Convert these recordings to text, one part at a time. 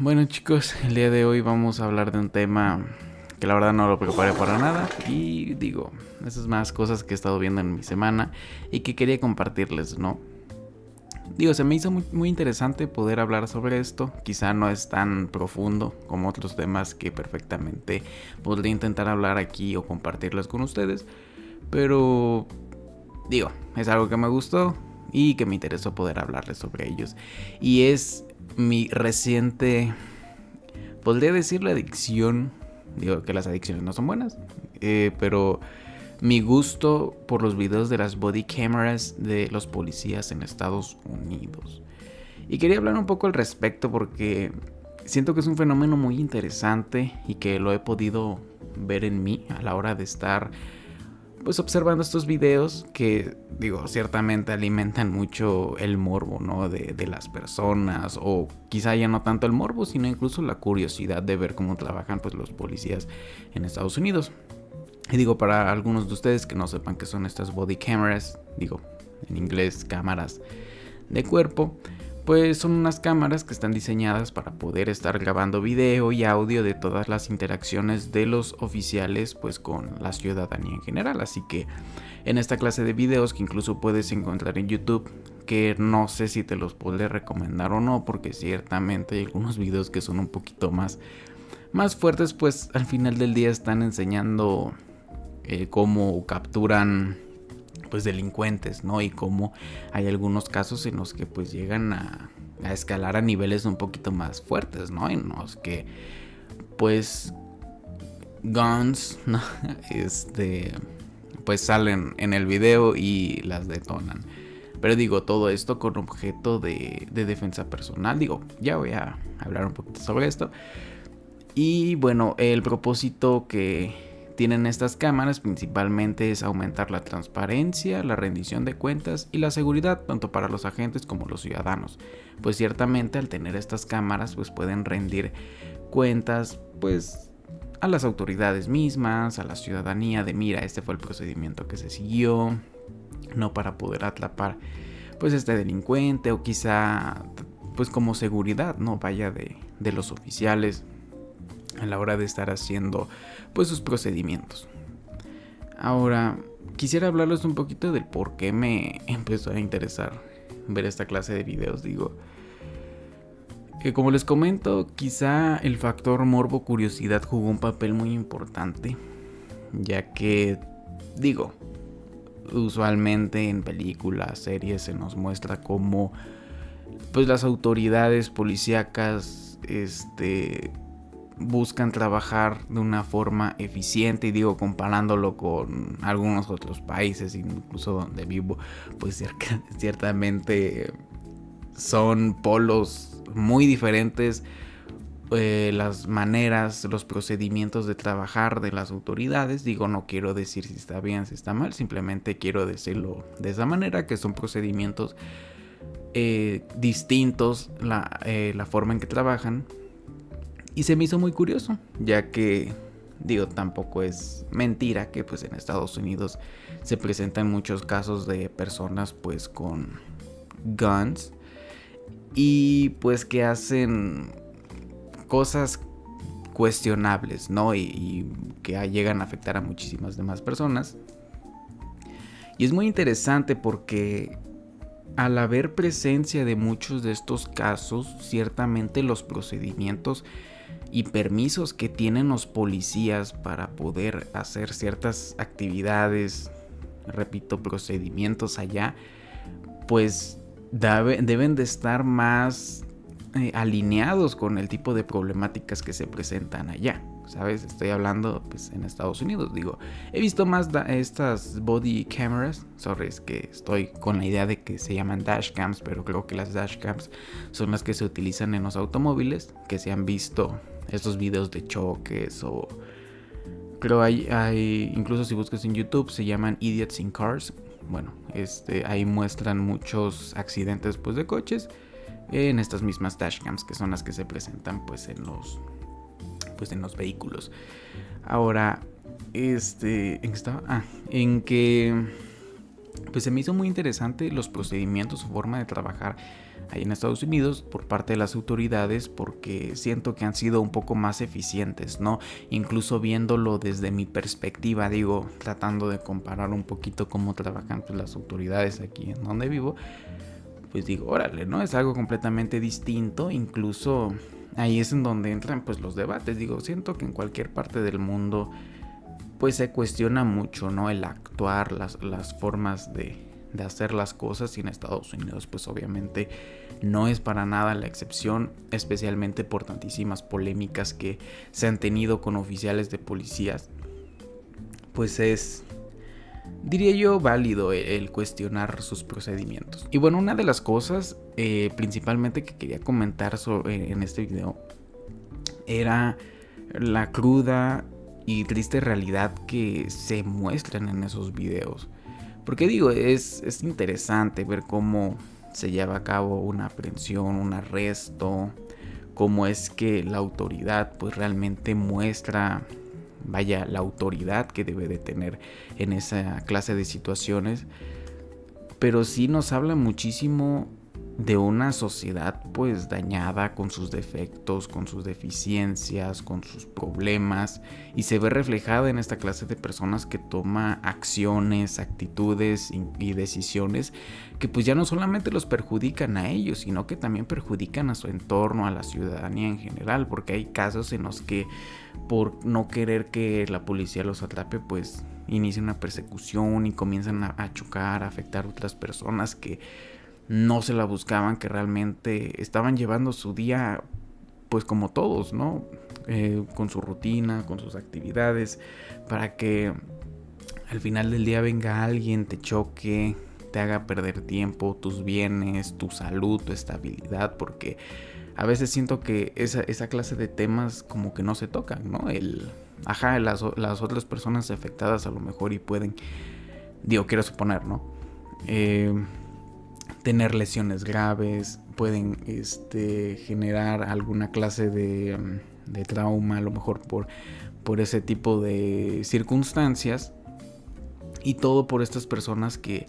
Bueno chicos, el día de hoy vamos a hablar de un tema que la verdad no lo preparé para nada y digo, esas más cosas que he estado viendo en mi semana y que quería compartirles, ¿no? Digo, se me hizo muy interesante poder hablar sobre esto, quizá no es tan profundo como otros temas que perfectamente podría intentar hablar aquí o compartirlos con ustedes, pero digo, es algo que me gustó y que me interesó poder hablarles sobre ellos y es mi reciente, podría decir, la adicción. Digo que las adicciones no son buenas, pero mi gusto por los videos de las body cameras de los policías en Estados Unidos. Y quería hablar un poco al respecto porque siento que es un fenómeno muy interesante y que lo he podido ver en mí a la hora de estar pues observando estos videos que, digo, ciertamente alimentan mucho el morbo, ¿no? De las personas, o quizá ya no tanto el morbo, sino incluso la curiosidad de ver cómo trabajan pues los policías en Estados Unidos. Y digo, para algunos de ustedes que no sepan qué son estas body cameras, digo, en inglés cámaras de cuerpo, pues son unas cámaras que están diseñadas para poder estar grabando video y audio de todas las interacciones de los oficiales pues con la ciudadanía en general. Así que en esta clase de videos que incluso puedes encontrar en YouTube, que no sé si te los podré recomendar o no, porque ciertamente hay algunos videos que son un poquito más fuertes, pues al final del día están enseñando cómo capturan pues delincuentes, ¿no? Y cómo hay algunos casos en los que pues llegan a escalar a niveles un poquito más fuertes, ¿no? En los que pues guns, ¿no? Pues salen en el video y las detonan. Pero digo, todo esto con objeto de defensa personal. Digo, ya voy a hablar un poquito sobre esto. Y bueno, el propósito que tienen estas cámaras principalmente es aumentar la transparencia, la rendición de cuentas y la seguridad tanto para los agentes como los ciudadanos. Pues ciertamente al tener estas cámaras pues pueden rendir cuentas pues a las autoridades mismas, a la ciudadanía de mira, este fue el procedimiento que se siguió, no para poder atrapar pues este delincuente o quizá pues como seguridad, no vaya de los oficiales a la hora de estar haciendo pues sus procedimientos. Ahora, quisiera hablarles un poquito del por qué me empezó a interesar ver esta clase de videos. Digo, que como les comento, quizá el factor morbo curiosidad jugó un papel muy importante, ya que, digo, usualmente en películas, series se nos muestra cómo pues las autoridades policíacas buscan trabajar de una forma eficiente, y digo comparándolo con algunos otros países, incluso donde vivo, pues ciertamente son polos muy diferentes, las maneras, los procedimientos de trabajar de las autoridades. Digo, no quiero decir si está bien, si está mal, simplemente quiero decirlo de esa manera, que son procedimientos distintos, la forma en que trabajan. Y se me hizo muy curioso, ya que, digo, tampoco es mentira que pues en Estados Unidos se presentan muchos casos de personas pues con guns y pues que hacen cosas cuestionables, ¿no? Y que llegan a afectar a muchísimas demás personas. Y es muy interesante porque al haber presencia de muchos de estos casos, ciertamente los procedimientos y permisos que tienen los policías para poder hacer ciertas actividades, repito, procedimientos allá, pues deben de estar más alineados con el tipo de problemáticas que se presentan allá. ¿Sabes? Estoy hablando pues en Estados Unidos. Digo, he visto más estas body cameras. Sorry, es que estoy con la idea de que se llaman dashcams, pero creo que las dashcams son las que se utilizan en los automóviles, que se han visto estos videos de choques o creo hay incluso si buscas en YouTube se llaman Idiots in Cars. Bueno, ahí muestran muchos accidentes pues de coches en estas mismas dashcams, que son las que se presentan pues en los vehículos. Ahora, ¿en qué estaba? En que pues se me hizo muy interesante los procedimientos, su forma de trabajar ahí en Estados Unidos por parte de las autoridades, porque siento que han sido un poco más eficientes, ¿no? Incluso viéndolo desde mi perspectiva, digo, tratando de comparar un poquito cómo trabajan pues, las autoridades aquí en donde vivo, pues digo, órale, ¿no? Es algo completamente distinto, incluso ahí es en donde entran pues los debates, digo, siento que en cualquier parte del mundo pues se cuestiona mucho, ¿no? El actuar, las formas de hacer las cosas, y en Estados Unidos pues obviamente no es para nada la excepción, especialmente por tantísimas polémicas que se han tenido con oficiales de policías. Pues es, diría yo, válido el cuestionar sus procedimientos. Y bueno, una de las cosas principalmente que quería comentar en este video era la cruda y triste realidad que se muestran en esos videos. Porque digo, es interesante ver cómo se lleva a cabo una aprehensión, un arresto, cómo es que la autoridad pues realmente muestra, vaya, la autoridad que debe de tener en esa clase de situaciones. Pero sí nos habla muchísimo de una sociedad pues dañada, con sus defectos, con sus deficiencias, con sus problemas, y se ve reflejada en esta clase de personas que toma acciones, actitudes y decisiones que pues ya no solamente los perjudican a ellos, sino que también perjudican a su entorno, a la ciudadanía en general, porque hay casos en los que por no querer que la policía los atrape pues inicia una persecución y comienzan a chocar, a afectar a otras personas que no se la buscaban, que realmente estaban llevando su día pues como todos, ¿no? Con su rutina, con sus actividades, para que al final del día venga alguien, te choque, te haga perder tiempo, tus bienes, tu salud, tu estabilidad, porque a veces siento que esa clase de temas como que no se tocan, ¿no? Las otras personas afectadas a lo mejor y pueden, digo, quiero suponer, ¿no? Tener lesiones graves, pueden generar alguna clase de trauma, a lo mejor por ese tipo de circunstancias, y todo por estas personas que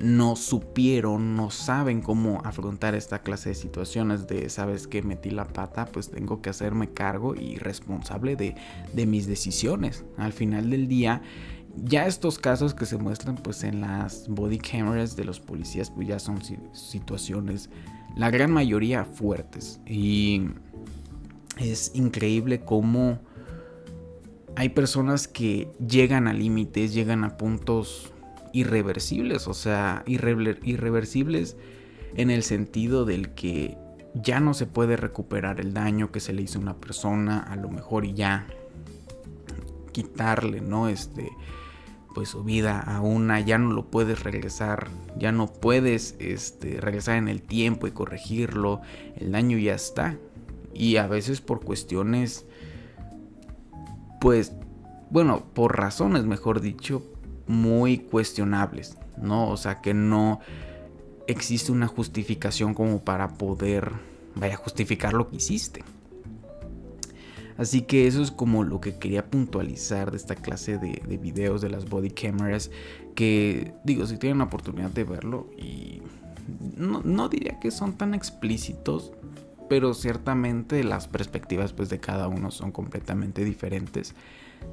no supieron, no saben cómo afrontar esta clase de situaciones de, sabes que metí la pata, pues tengo que hacerme cargo y responsable de mis decisiones. Al final del día, ya estos casos que se muestran pues en las body cameras de los policías pues ya son situaciones, la gran mayoría fuertes, y es increíble cómo hay personas que llegan a límites, llegan a puntos irreversibles, o sea, irreversibles en el sentido del que ya no se puede recuperar el daño que se le hizo a una persona, a lo mejor, y ya quitarle, ¿no? Pues su vida a una, ya no lo puedes regresar, ya no puedes regresar en el tiempo y corregirlo, el daño ya está. Y a veces por cuestiones, pues, bueno, por razones, mejor dicho, muy cuestionables, ¿no? O sea, que no existe una justificación como para poder, vaya, justificar lo que hiciste. Así que eso es como lo que quería puntualizar de esta clase de videos de las body cameras, que digo, si tienen la oportunidad de verlo, y no diría que son tan explícitos, pero ciertamente las perspectivas pues de cada uno son completamente diferentes.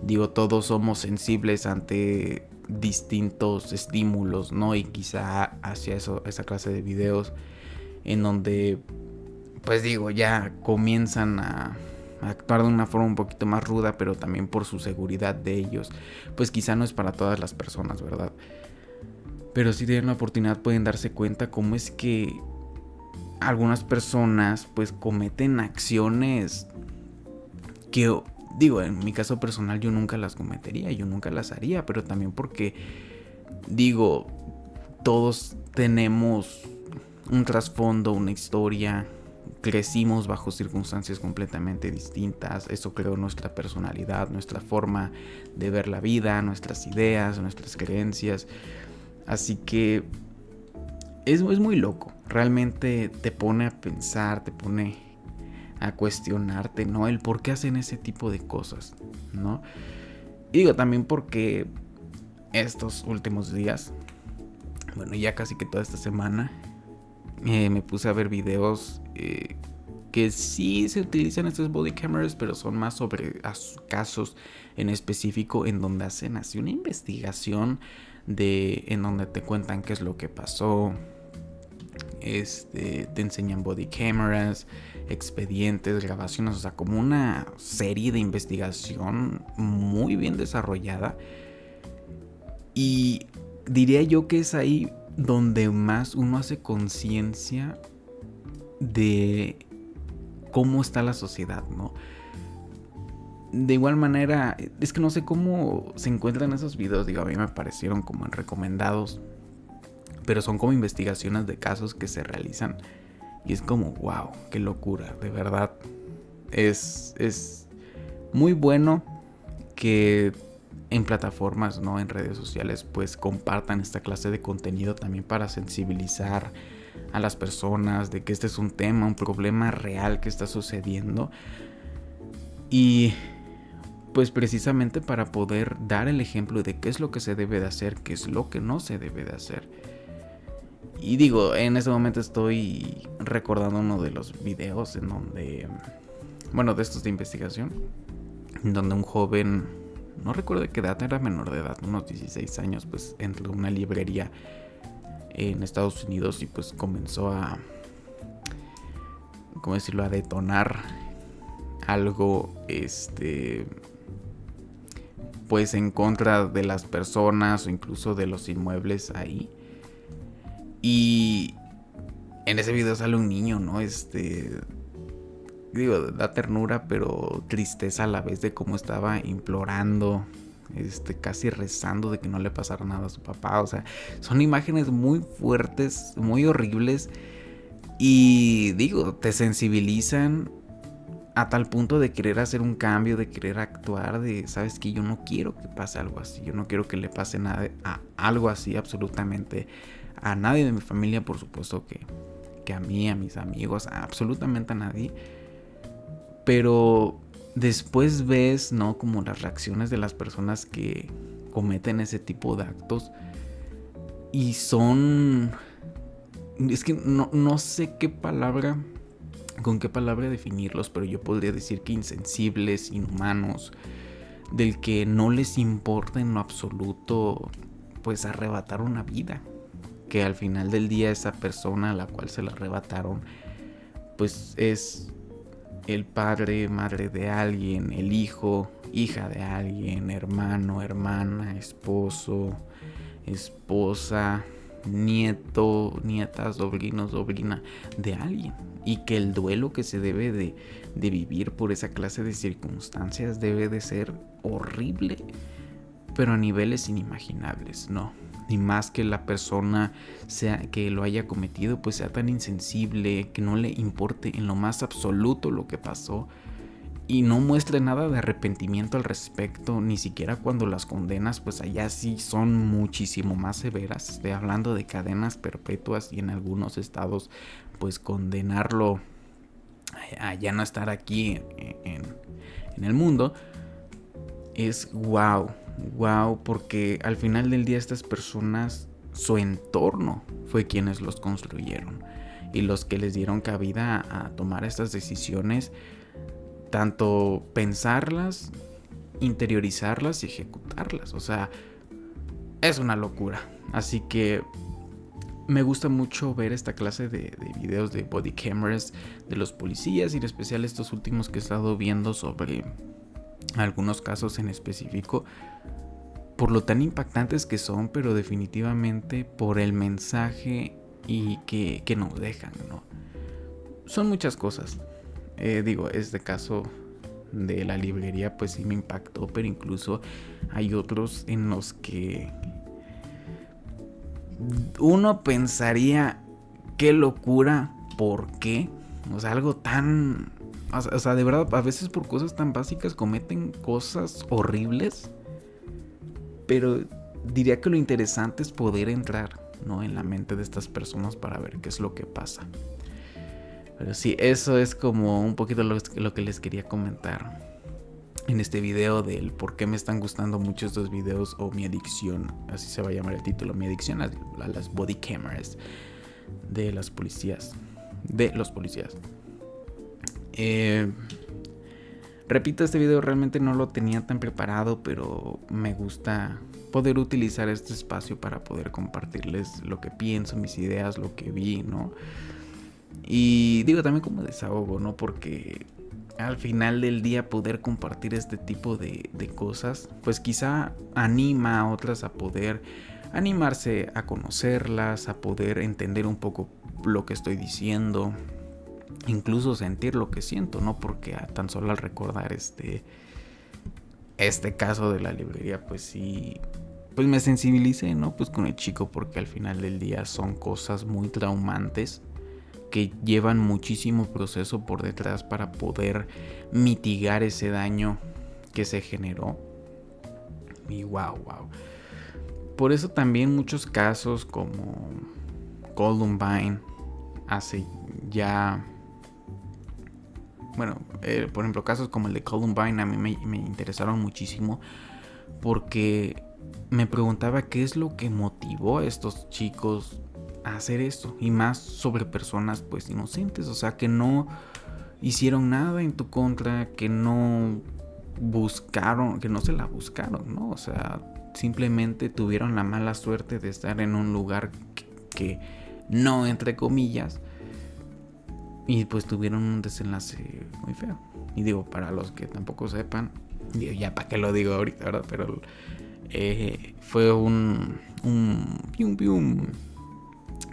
Digo, todos somos sensibles ante distintos estímulos, ¿no? Y quizá hacia esa clase de videos en donde, pues digo, ya comienzan a actuar de una forma un poquito más ruda, pero también por su seguridad de ellos, pues quizá no es para todas las personas, ¿verdad? Pero si tienen la oportunidad pueden darse cuenta cómo es que algunas personas pues cometen acciones que, digo, en mi caso personal yo nunca las cometería, yo nunca las haría, pero también porque, digo, todos tenemos un trasfondo, una historia, crecimos bajo circunstancias completamente distintas, eso creó nuestra personalidad, nuestra forma de ver la vida, nuestras ideas, nuestras creencias, así que es muy loco, realmente te pone a pensar, te pone a cuestionarte, ¿no? El por qué hacen ese tipo de cosas, ¿no? Y digo también porque estos últimos días, bueno, ya casi que toda esta semana, me puse a ver videos que sí se utilizan estas body cameras, pero son más sobre casos en específico en donde hacen así una investigación en donde te cuentan qué es lo que pasó. Te enseñan body cameras, expedientes, grabaciones, o sea, como una serie de investigación muy bien desarrollada. Y diría yo que es ahí donde más uno hace conciencia de cómo está la sociedad, ¿no? De igual manera, es que no sé cómo se encuentran esos videos, digo, a mí me parecieron como en recomendados, pero son como investigaciones de casos que se realizan y es como, wow, qué locura, de verdad. Es muy bueno que en plataformas, ¿no? En redes sociales, pues compartan esta clase de contenido también para sensibilizar a las personas de que este es un tema, un problema real que está sucediendo. Y pues precisamente para poder dar el ejemplo de qué es lo que se debe de hacer, qué es lo que no se debe de hacer. Y digo, en este momento estoy recordando uno de los videos en donde, bueno, de estos de investigación, en donde un joven, no recuerdo de qué edad, era menor de edad, unos 16 años, pues entró a una librería en Estados Unidos y pues comenzó a, ¿cómo decirlo?, a detonar algo, pues en contra de las personas o incluso de los inmuebles ahí. Y en ese video sale un niño, ¿no? Digo, da ternura, pero tristeza a la vez de cómo estaba implorando, casi rezando de que no le pasara nada a su papá. O sea, son imágenes muy fuertes, muy horribles. Y digo, te sensibilizan a tal punto de querer hacer un cambio, de querer actuar, de, sabes que yo no quiero que pase algo así, yo no quiero que le pase nada a algo así absolutamente a nadie de mi familia, por supuesto que a mí, a mis amigos, absolutamente a nadie. Pero después ves, ¿no?, como las reacciones de las personas que cometen ese tipo de actos y son, es que no sé con qué palabra definirlos, pero yo podría decir que insensibles, inhumanos, del que no les importa en lo absoluto pues arrebatar una vida, que al final del día esa persona a la cual se la arrebataron pues es el padre, madre de alguien, el hijo, hija de alguien, hermano, hermana, esposo, esposa, nieto, nieta, sobrino, sobrina de alguien. Y que el duelo que se debe de vivir por esa clase de circunstancias debe de ser horrible, pero a niveles inimaginables, ¿no? Ni más que la persona que lo haya cometido pues sea tan insensible, que no le importe en lo más absoluto lo que pasó y no muestre nada de arrepentimiento al respecto, ni siquiera cuando las condenas pues allá sí son muchísimo más severas. Estoy hablando de cadenas perpetuas y en algunos estados pues condenarlo a ya no estar aquí en el mundo. Es wow, porque al final del día estas personas, su entorno fue quienes los construyeron y los que les dieron cabida a tomar estas decisiones, tanto pensarlas, interiorizarlas y ejecutarlas. O sea, es una locura. Así que me gusta mucho ver esta clase de videos de body cameras de los policías, y en especial estos últimos que he estado viendo sobre algunos casos en específico, por lo tan impactantes que son, pero definitivamente por el mensaje y que nos dejan, ¿no? Son muchas cosas. Digo, este caso de la librería pues sí me impactó, pero incluso hay otros en los que uno pensaría, qué locura, ¿por qué? O sea, algo tan... O sea, de verdad, a veces por cosas tan básicas cometen cosas horribles. Pero diría que lo interesante es poder entrar, ¿no?, en la mente de estas personas para ver qué es lo que pasa. Pero sí, eso es como un poquito lo que les quería comentar en este video del por qué me están gustando mucho estos videos, o mi adicción, así se va a llamar el título, mi adicción a las body cameras. de las policías. Repito, este video realmente no lo tenía tan preparado, pero me gusta poder utilizar este espacio para poder compartirles lo que pienso, mis ideas, lo que vi, ¿no? Y digo también como desahogo, ¿no? Porque al final del día poder compartir este tipo de cosas, pues quizá anima a otras a poder animarse a conocerlas, a poder entender un poco lo que estoy diciendo, incluso sentir lo que siento, ¿no? Porque tan solo al recordar este caso de la librería, pues sí, pues me sensibilicé, ¿no? Pues con el chico, porque al final del día son cosas muy traumantes que llevan muchísimo proceso por detrás para poder mitigar ese daño que se generó. Y wow. Por eso también muchos casos como Columbine hace ya... Bueno, por ejemplo, casos como el de Columbine a mí me interesaron muchísimo porque me preguntaba qué es lo que motivó a estos chicos a hacer esto, y más sobre personas pues inocentes, o sea, que no hicieron nada en tu contra, que no buscaron, que no se la buscaron, ¿no? O sea, simplemente tuvieron la mala suerte de estar en un lugar que no, entre comillas, y pues tuvieron un desenlace muy feo. Y digo, para los que tampoco sepan, digo, ya para qué lo digo ahorita, ¿verdad? Pero fue un pium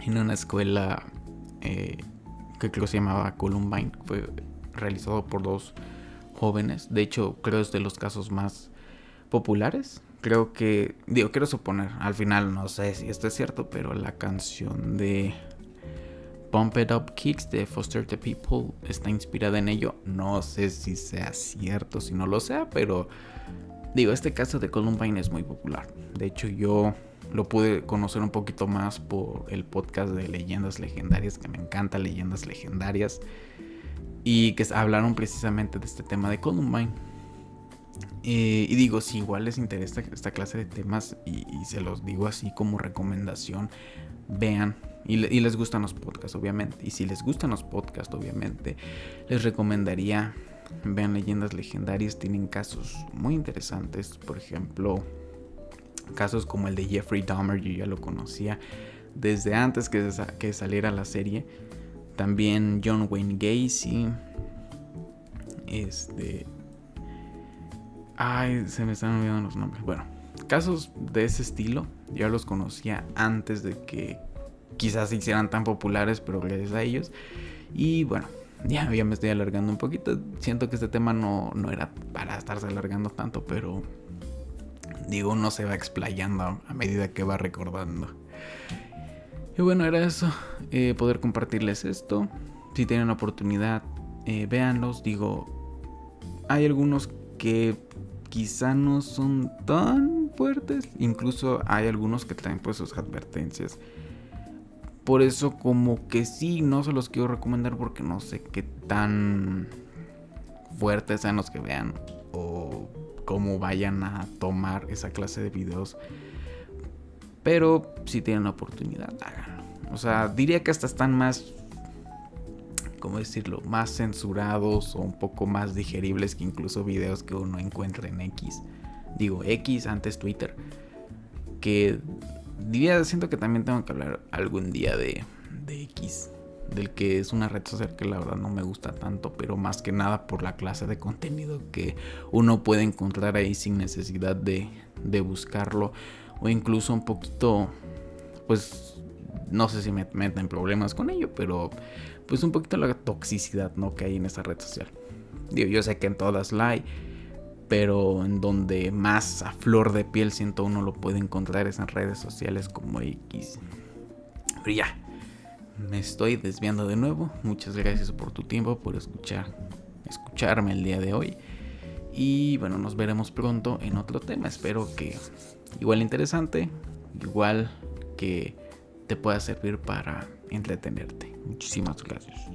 en una escuela que creo que se llamaba Columbine. Fue realizado por 2 jóvenes. De hecho, creo es de los casos más populares. Creo que, digo, quiero suponer, al final no sé si esto es cierto, pero la canción de Pump It Up Kicks de Foster the People está inspirada en ello. No sé si sea cierto, si no lo sea, pero digo, este caso de Columbine es muy popular. De hecho, yo lo pude conocer un poquito más por el podcast de Leyendas Legendarias, que me encanta Leyendas Legendarias, y que hablaron precisamente de este tema de Columbine. Y digo, si igual les interesa esta clase de temas, y se los digo así como recomendación, vean. Y les gustan los podcasts, obviamente. Y si les gustan los podcasts, obviamente, les recomendaría vean Leyendas Legendarias. Tienen casos muy interesantes. Por ejemplo, casos como el de Jeffrey Dahmer. Yo ya lo conocía desde antes que saliera la serie. También John Wayne Gacy. Se me están olvidando los nombres. Bueno, casos de ese estilo yo los conocía antes de que quizás se hicieran tan populares, pero gracias a ellos. Y bueno, ya me estoy alargando un poquito. Siento que este tema no era para estarse alargando tanto, pero digo, uno se va explayando a medida que va recordando. Y bueno, era eso, poder compartirles esto. Si tienen la oportunidad, véanlos. Digo, hay algunos que quizá no son tan fuertes. Incluso hay algunos que traen pues sus advertencias. Por eso como que sí, no se los quiero recomendar porque no sé qué tan fuertes sean los que vean o cómo vayan a tomar esa clase de videos. Pero si tienen la oportunidad, háganlo. O sea, diría que hasta están más, ¿cómo decirlo?, más censurados o un poco más digeribles que incluso videos que uno encuentra en X. Digo, X, antes Twitter. Que siento que también tengo que hablar algún día de X, del que es una red social que la verdad no me gusta tanto, pero más que nada por la clase de contenido que uno puede encontrar ahí sin necesidad de buscarlo, o incluso un poquito, pues no sé si me meten problemas con ello, pero pues un poquito la toxicidad, ¿no?, que hay en esa red social. Digo, yo sé que en todas la hay, pero en donde más a flor de piel siento uno lo puede encontrar es en redes sociales como X. Pero ya, me estoy desviando de nuevo. Muchas gracias por tu tiempo, por escucharme el día de hoy. Y bueno, nos veremos pronto en otro tema. Espero que igual interesante, igual que te pueda servir para entretenerte. Muchísimas gracias.